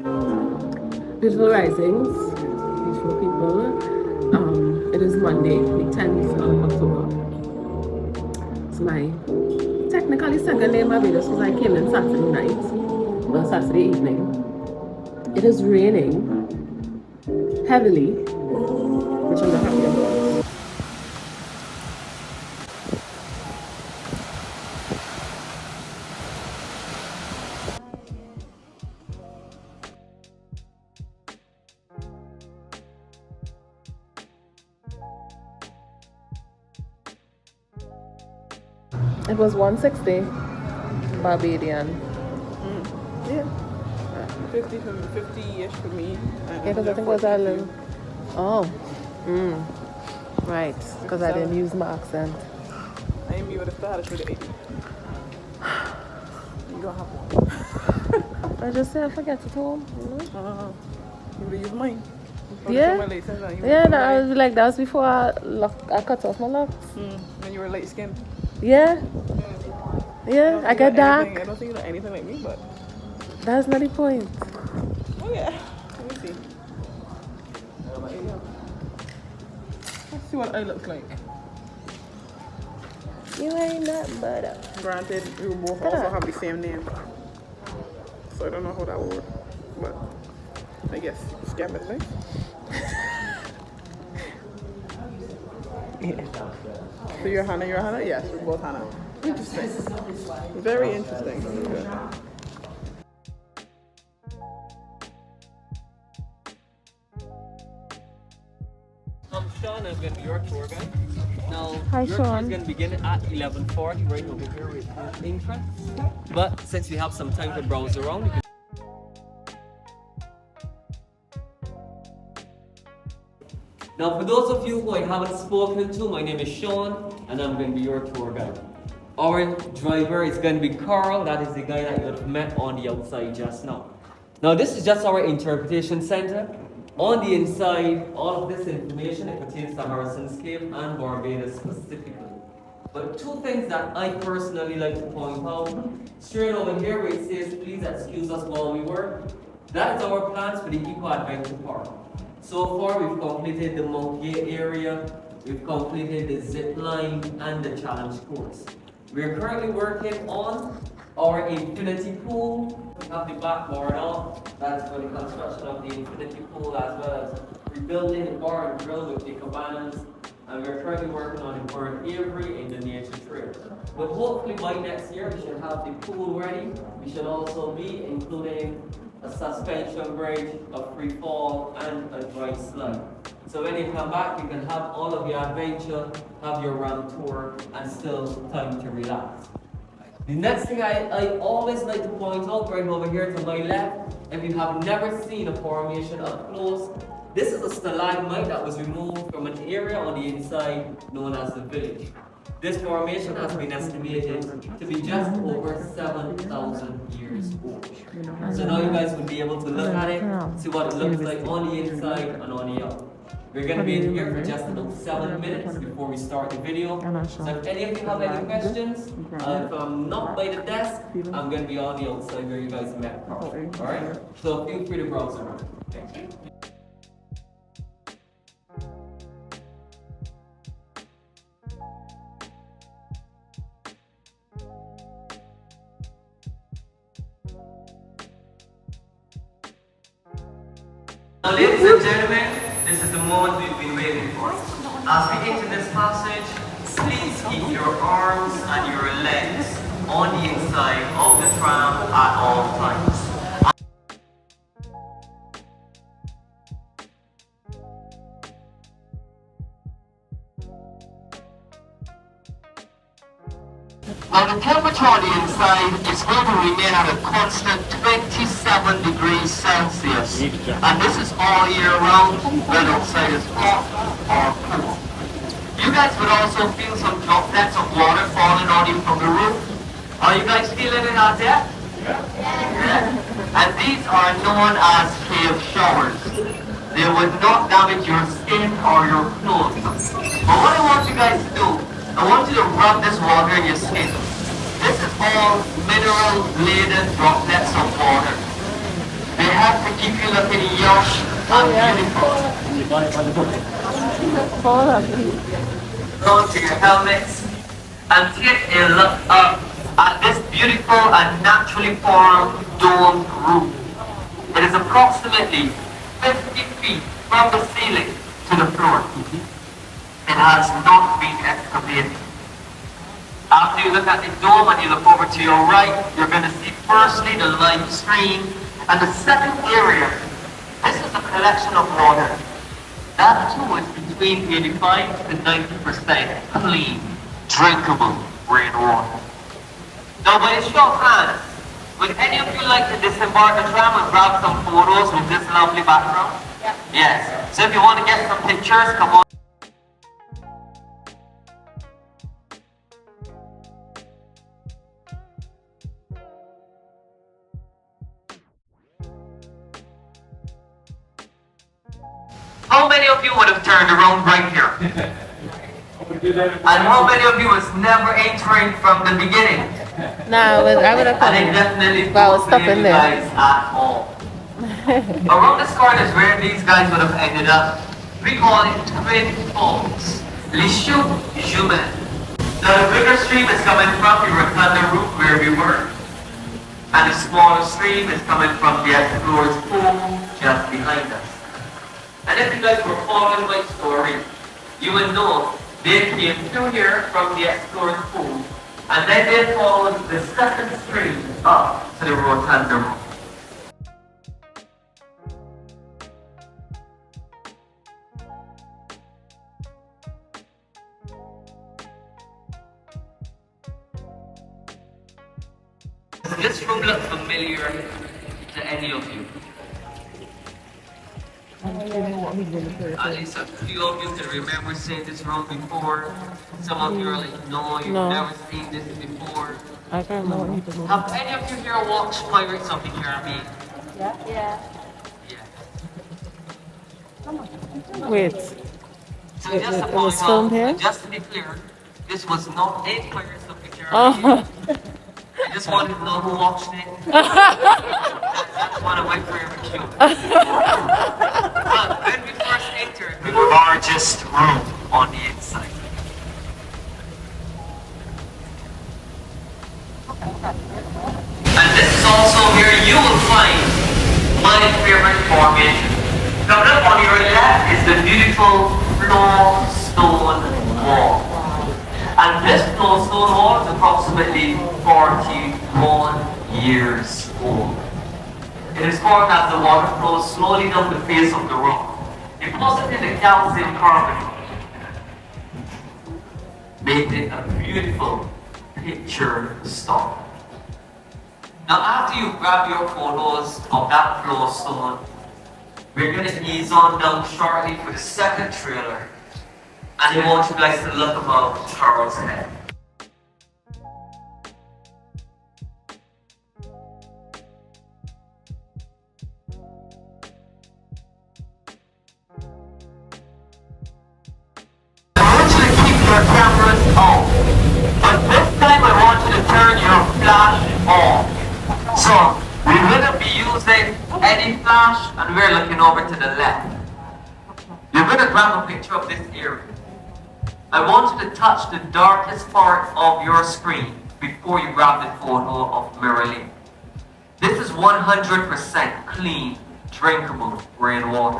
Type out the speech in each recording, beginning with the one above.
Beautiful risings, beautiful people. It is Monday, the 10th of October. It's my technically second day in Barbados because I came in Saturday night, well, Saturday evening. It is raining heavily, which I'm not happy about. It was 160 Barbadian. Yeah. 50-ish for me. Yeah, because I think it was a little. Oh. Right. Because I didn't use my accent. I ain't be with a started for the 80. You don't have one. I just said I forget it home. You would have used mine. Yeah. Yeah, that was like that was before I cut off my locks. When you were light skinned. Yeah. Yeah, I get dark. I don't think you look anything like me, but that's not the point. oh yeah. Let me see. Let's see what I look like. You ain't nothing but a... Granted, we both also have the same name, so I don't know how that would work, but I guess scam is nice. Yeah. So you're Hannah, Yes, we're both Hannah. Interesting. Very interesting. I'm Sean, I'm going to be your tour guide. Now, Hi, your Sean. tour is going to begin at 11:40 right over here with the entrance. But since we have some time to browse around, you can... Now, for those of you who I haven't spoken to, my name is Sean, and I'm going to be your tour guide. Our driver is going to be Carl, that is the guy that you have met on the outside just now. Now, this is just our interpretation center. On the inside, all of this information, it pertains to Harrison's Cape and Barbados specifically. But two things that I personally like to point out. Straight over here where it says, please excuse us while we work. That is our plans for the Eco Adventure Park. So far, we've completed the Monkey area, we've completed the zip line and the challenge course. We're currently working on our infinity pool. We have the backboard on. That's for the construction of the infinity pool, as well as rebuilding the bar and grill with the cabanas. And we're currently working on the bird aviary in the nature trail. But hopefully by next year, we should have the pool ready. We should also be including a suspension bridge, a free fall, and a dry slide. So when you come back, you can have all of your adventure, have your round tour, and still time to relax. The next thing I always like to point out right over here to my left, if you have never seen a formation up close, this is a stalagmite that was removed from an area on the inside known as the village. This formation has been estimated to be just over 7,000 years old. So now you guys will be able to look at it, see what it looks like on the inside and on the out. We're going to be in here for just about 7 minutes before we start the video. So if any of you have any questions, if I'm not by the desk, I'm going to be on the outside where you guys met. Alright? So feel free to browse around. Thank you. Now, ladies and gentlemen, this is the moment we've been waiting for. As we enter this passage, please keep your arms and your legs on the inside of the tram at all times. Now the temperature on the inside is going to remain at a constant 27 degrees Celsius. And this is all year round, whether outside is hot or cold. You guys would also feel some droplets of water falling on you from the roof. Are you guys feeling it out there? Yeah. And these are known as cave showers. They would not damage your skin or your clothes. But what I want you guys to do, I want you to rub this water in your skin. This is all mineral-laden droplets of water. They have to keep you looking young and beautiful. Go to your helmets and take a look up at this beautiful and naturally formed domed roof. It is approximately 50 feet from the ceiling to the floor. It has not been excavated. After you look at the dome and you look over to your right, you're going to see firstly the lime stream, and the second area, this is a collection of water. That too is between 85 to 90% clean, drinkable rainwater. Now by a show of hands, would any of you like to disembark the tram and grab some photos with this lovely background? Yeah. Yes. So if you want to get some pictures, come on. How many of you would have turned around right here? And how many of you was never entering from the beginning? No, I would have come. And it definitely Well, I was stuck in there. guys at all. Around this corner is where these guys would have ended up. We call it twin falls. Les Chutes Jumelles. Now the bigger stream is coming from the rotunda roof where we were. And the smaller stream is coming from the explorer's pool just behind us. And if you guys were following my story, you would know they came through here from the explorer's pool, and then they followed the second stream up to the rotunda roof. Does this room look familiar to any of you? Alison, a few of you can remember seeing this room before. Some of you are like, no, you've never seen this before. I can't remember. Have any of you here watched Pirates of the Caribbean? Yeah. Wait. So just to It was filmed here? just to be clear, this was not a Pirates of the Caribbean. Oh. I just wanted to know who watched it. That's one of my favorite shows. But when we first entered, the largest room on the inside. And this is also where you will find my favorite formation. Coming up on your left is the beautiful flowstone wall. And this flowstone wall is approximately 41 years old. It is formed as the water flows slowly down the face of the rock, depositing the calcium carbonate, making a beautiful picture stop. Now after you grab your photos of that flowstone, we're going to ease on down shortly for the second trailer. And I want you guys to look above Charles' head. I want you to keep your cameras on. But this time I want you to turn your flash on. So, we're going to be using any flash and we're looking over to the left. You're going to grab a picture of this area. I want you to touch the darkest part of your screen before you grab the photo of Marilyn. This is 100% clean, drinkable rainwater.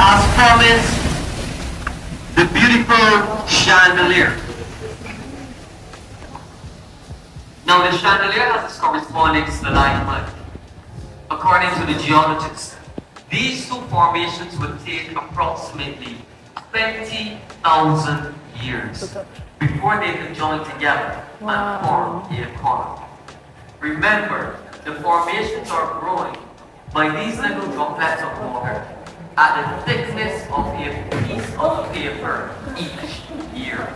As promised, the beautiful chandelier. Now the chandelier has its corresponding stalagmite. According to the geologists, these two formations would take approximately 20,000 years before they could join together and form a column. Remember, the formations are growing by these little droplets of water at the thickness of a piece of paper each year.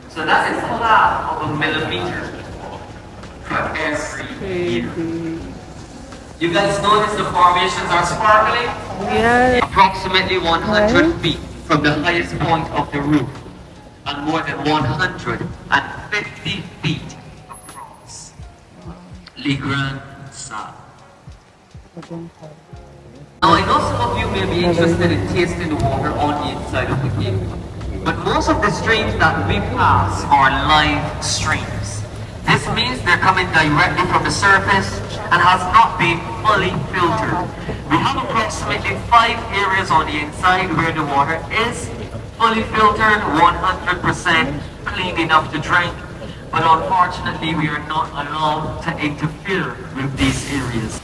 So that is half of a millimeter for every year. You guys notice the formations are sparkling? Yeah. Approximately 100 feet from the highest point of the roof and more than 150 feet across. Le Grand Sal. Now I know some of you may be interested in tasting the water on the inside of the cave, but most of the streams that we pass are live streams. This means they're coming directly from the surface and has not been fully filtered. We have approximately 5 areas on the inside where the water is fully filtered, 100% clean enough to drink, but unfortunately we are not allowed to interfere with these areas.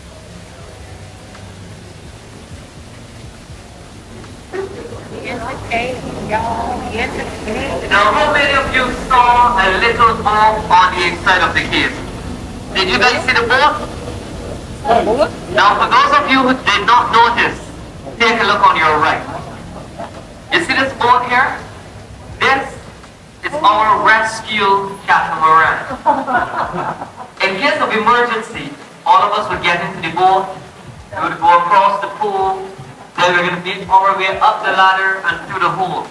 Now, how many of you saw a little boat on the inside of the cave? Did you guys see the boat? Now, for those of you who did not notice, take a look on your right. You see this boat here? This is our rescue catamaran. In case of emergency, all of us would get into the boat, we would go across the pool, then we're going to make our way up the ladder and through the hole.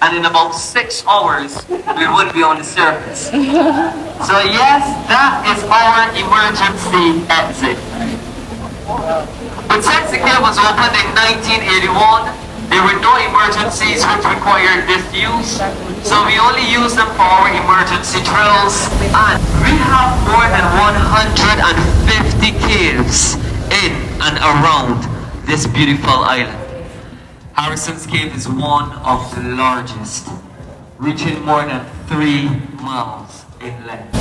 And in about 6 hours, we would be on the surface. So yes, that is our emergency exit. But since the cave was opened in 1981, there were no emergencies which required this use. So we only use them for our emergency drills. And we have more than 150 caves in and around this beautiful island. Harrison's Cave is one of the largest, reaching more than 3 miles in length.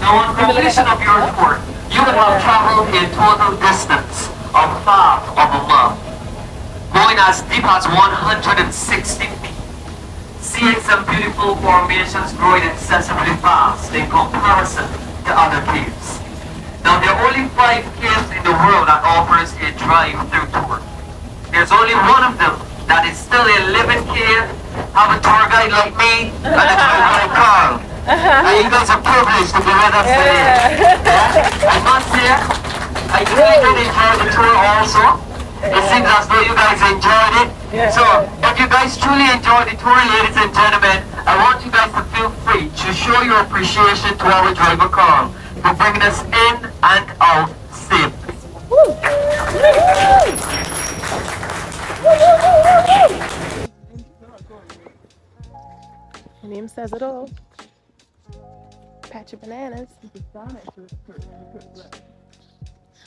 Now on completion of your tour, you will have traveled a total distance of half of a mile, going as deep as 160 feet, seeing some beautiful formations growing incessantly fast in comparison to other caves. Now there are only 5 caves in the world that offers a drive-through tour. There's only one of them that is still a living cave, have a tour guide like me, and a tour like Carl. And you guys are privileged to be with us today. Yeah? I must say, I really did enjoy the tour also. It seems as though you guys enjoyed it. So, if you guys truly enjoyed the tour, ladies and gentlemen, I want you guys to feel free to show your appreciation to our driver Carl for bringing us in and out safely. Your name says it all. Patch of bananas.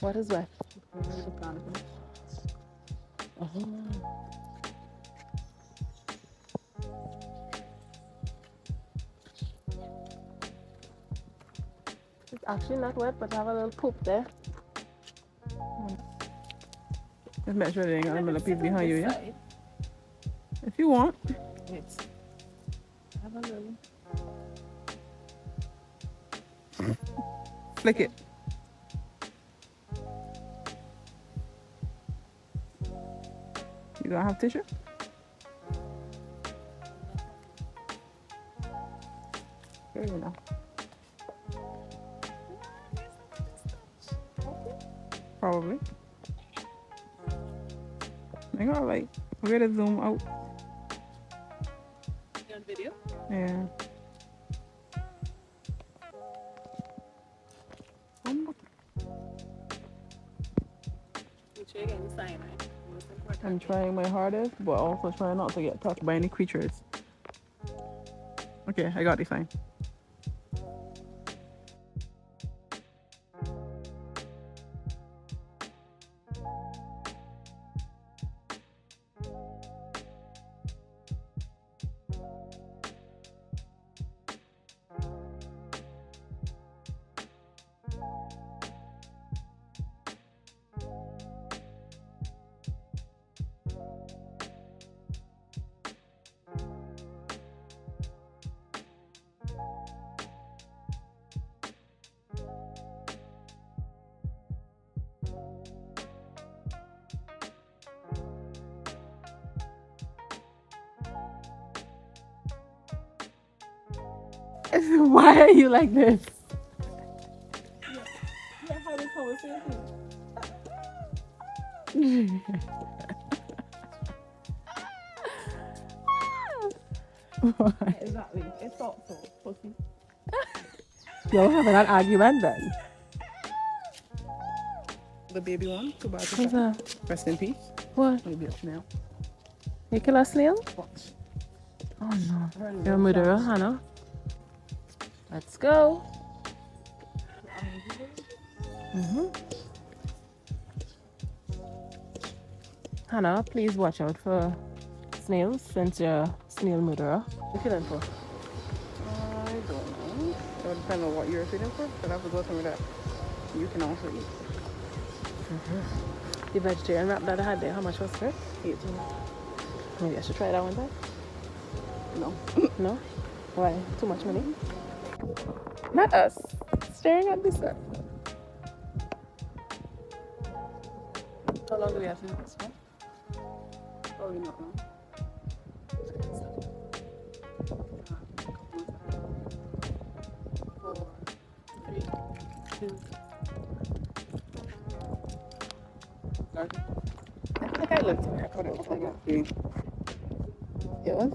What is what? It's actually not wet, but I have a little poop there. Just make sure they ain't got a millipede behind you, yeah? If you want. Yes. I have a little. Flick it. You don't have tissue? There you go. Probably. I got like, we're gonna zoom out. You on video? Yeah. Which way again? Sign, right? I'm trying my hardest, but also trying not to get touched by any creatures. Okay, I got the sign. Why are you like this? We're having conversation. Exactly. It's thoughtful. Pussy. You're having an argument then. The baby one. Too bad. What's that? Rest in peace. What? Maybe a snail. You kill a snail? Watch. Oh no. You're a murderer, Hannah. Let's go. Hannah, please watch out for snails since you're a snail murderer. What are you feeling for? I don't know. It would depend on what you're feeling for. But I have to go somewhere that you can also eat. The vegetarian wrap that I had there, how much was it? 18. Maybe I should try that one time. No. No? Why? Too much money? Not us. Staring at this one. How long do we have to do this one? Probably not long. I think I looked away. I thought it was like that. It was?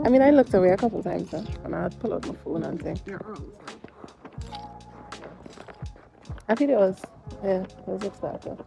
I mean, I looked away a couple times now, and I had to pull out my phone and thing. I think it was. Yeah, it was a starter.